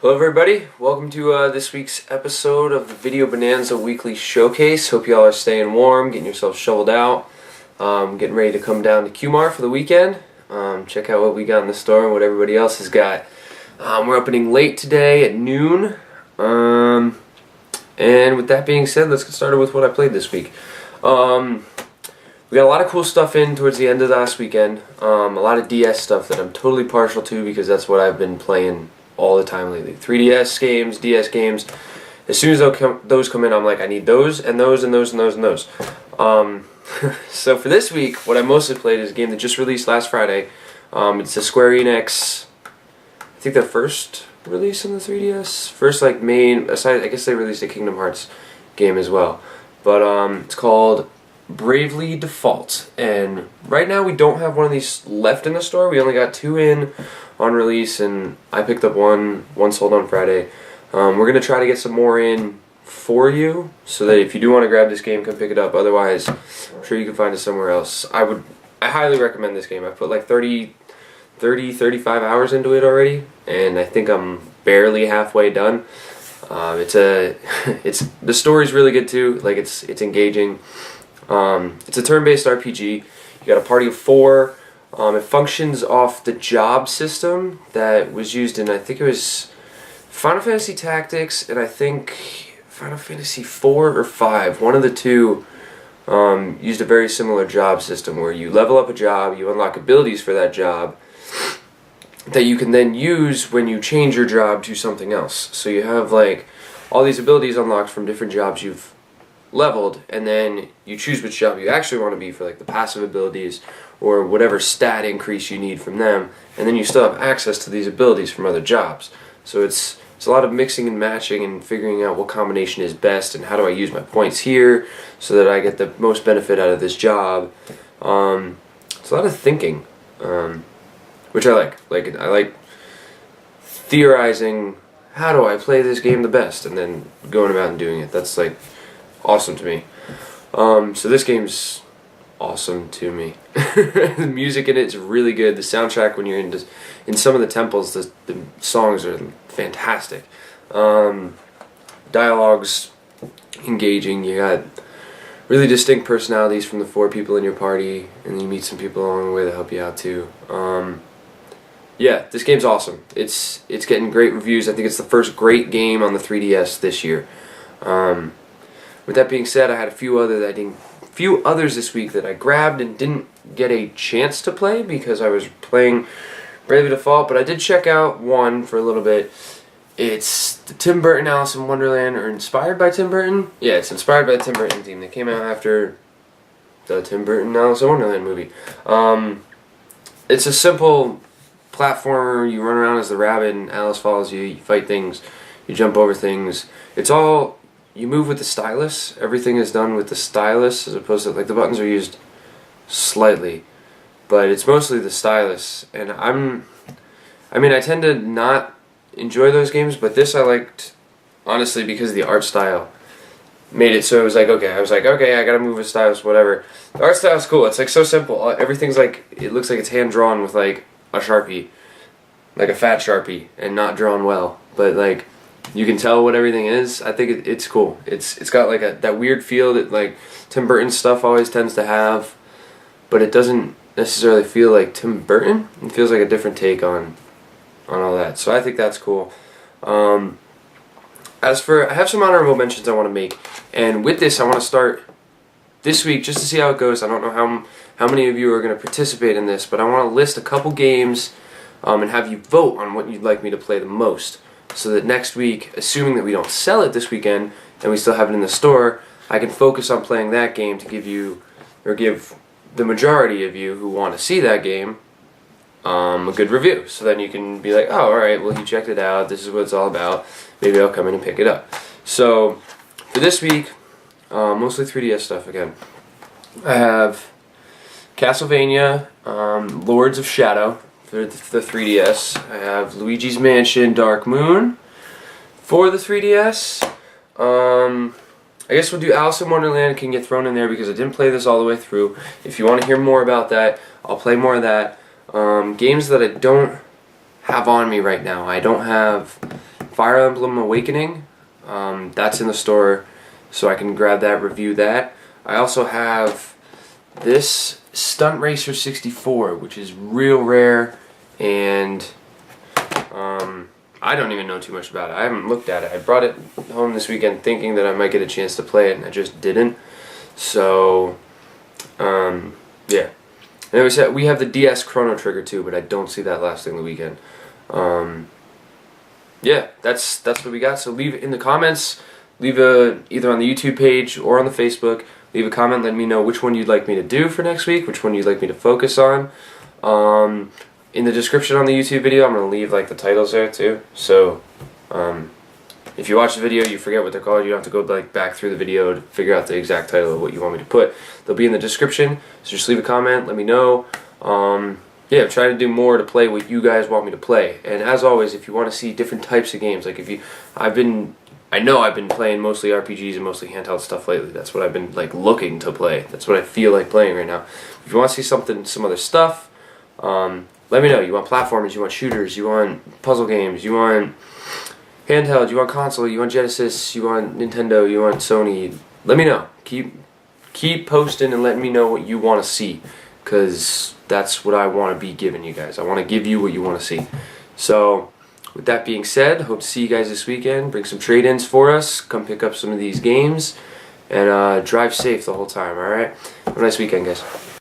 Hello everybody, welcome to this week's episode of the Video Bonanza Weekly Showcase. Hope y'all are staying warm, getting yourself shoveled out, getting ready to come down to QMAR for the weekend. Check out what we got in the store and what everybody else has got. We're opening late today at noon, and with that being said, let's get started with what I played this week. We got a lot of cool stuff in towards the end of last weekend, a lot of DS stuff that I'm totally partial to because that's what I've been playing all the time lately. 3DS games, DS games. As soon as those come in, I'm like, I need those and those and those and those and those. So for this week, what I mostly played is a game that just released last Friday. It's a Square Enix, I think their first release on the 3DS. First main, aside, I guess they released a Kingdom Hearts game as well. But it's called Bravely Default. And right now we don't have one of these left in the store. We only got 2 in on release, and I picked up one sold on Friday. We're going to try to get some more in for you, so that if you do want to grab this game, come pick it up. Otherwise, I'm sure you can find it somewhere else. I highly recommend this game. I put like 35 hours into it already, and I think I'm barely halfway done. The story's really good too. Like it's engaging. It's a turn-based RPG. You got a party of 4. It functions off the job system that was used in, I think it was Final Fantasy Tactics, and I think Final Fantasy 4 or 5. One of the two used a very similar job system where you level up a job, you unlock abilities for that job that you can then use when you change your job to something else. So you have like all these abilities unlocked from different jobs you've leveled, and then you choose which job you actually want to be for like the passive abilities or whatever stat increase you need from them, and then you still have access to these abilities from other jobs. So it's a lot of mixing and matching and figuring out what combination is best and how do I use my points here so that I get the most benefit out of this job. It's a lot of thinking, which I like. I like theorizing, how do I play this game the best, and then going about and doing it. That's like awesome to me. So this game's awesome to me. The music in it's really good. The soundtrack, when you're in some of the temples, the songs are fantastic. Dialogue's engaging. You got really distinct personalities from the 4 people in your party, and you meet some people along the way that help you out too. Yeah, this game's awesome. It's getting great reviews. I think it's the first great game on the 3DS this year. With that being said, I had a few others this week that I grabbed and didn't get a chance to play because I was playing Bravely Default, but I did check out one for a little bit. It's the Tim Burton Alice in Wonderland, or inspired by Tim Burton? Yeah, it's inspired by the Tim Burton theme. They came out after the Tim Burton Alice in Wonderland movie. It's a simple platformer. You run around as the rabbit and Alice follows you. You fight things. You jump over things. You move with the stylus. Everything is done with the stylus, as opposed to, like, the buttons are used slightly, but it's mostly the stylus. And I tend to not enjoy those games, but this I liked, honestly, because the art style made it so it was like, okay, I gotta move with stylus, whatever. The art style's cool. It's like so simple. Everything's like, it looks like it's hand drawn with like a Sharpie, like a fat Sharpie, and not drawn well, but like you can tell what everything is. I think it's cool. It's got like that weird feel that like Tim Burton stuff always tends to have, but it doesn't necessarily feel like Tim Burton. It feels like a different take on all that. So I think that's cool. I have some honorable mentions I want to make, and with this I want to start this week just to see how it goes. I don't know how many of you are going to participate in this, but I want to list a couple games and have you vote on what you'd like me to play the most, so that next week, assuming that we don't sell it this weekend and we still have it in the store, I can focus on playing that game to give the majority of you who want to see that game a good review. So then you can be like, oh, alright, well, you checked it out, this is what it's all about, maybe I'll come in and pick it up. So for this week, mostly 3DS stuff again. I have Castlevania, Lords of Shadow for the 3DS. I have Luigi's Mansion Dark Moon for the 3DS. I guess we'll do Alice in Wonderland. Can get thrown in there because I didn't play this all the way through. If you want to hear more about that, I'll play more of that. Games that I don't have on me right now. I don't have Fire Emblem Awakening. That's in the store, so I can grab that, review that. I also have this Stunt Racer 64, which is real rare, and I don't even know too much about it. I haven't looked at it. I brought it home this weekend thinking that I might get a chance to play it, and I just didn't. So, yeah. And we have the DS Chrono Trigger too, but I don't see that lasting the weekend. Yeah, that's what we got. So leave it in the comments. Leave either on the YouTube page or on the Facebook. Leave a comment. Let me know which one you'd like me to do for next week. Which one you'd like me to focus on. In the description on the YouTube video, I'm gonna leave like the titles there too. So, if you watch the video, you forget what they're called. You don't have to go like back through the video to figure out the exact title of what you want me to put. They'll be in the description. So just leave a comment. Let me know. Yeah, I'm trying to do more to play what you guys want me to play. And as always, if you want to see different types of games, like I know I've been playing mostly RPGs and mostly handheld stuff lately. That's what I've been like looking to play. That's what I feel like playing right now. If you want to see some other stuff, let me know. You want platformers, you want shooters, you want puzzle games, you want handheld, you want console, you want Genesis, you want Nintendo, you want Sony. Let me know. Keep posting and let me know what you want to see, because that's what I want to be giving you guys. I want to give you what you want to see. So, with that being said, hope to see you guys this weekend. Bring some trade-ins for us. Come pick up some of these games. And drive safe the whole time, alright? Have a nice weekend, guys.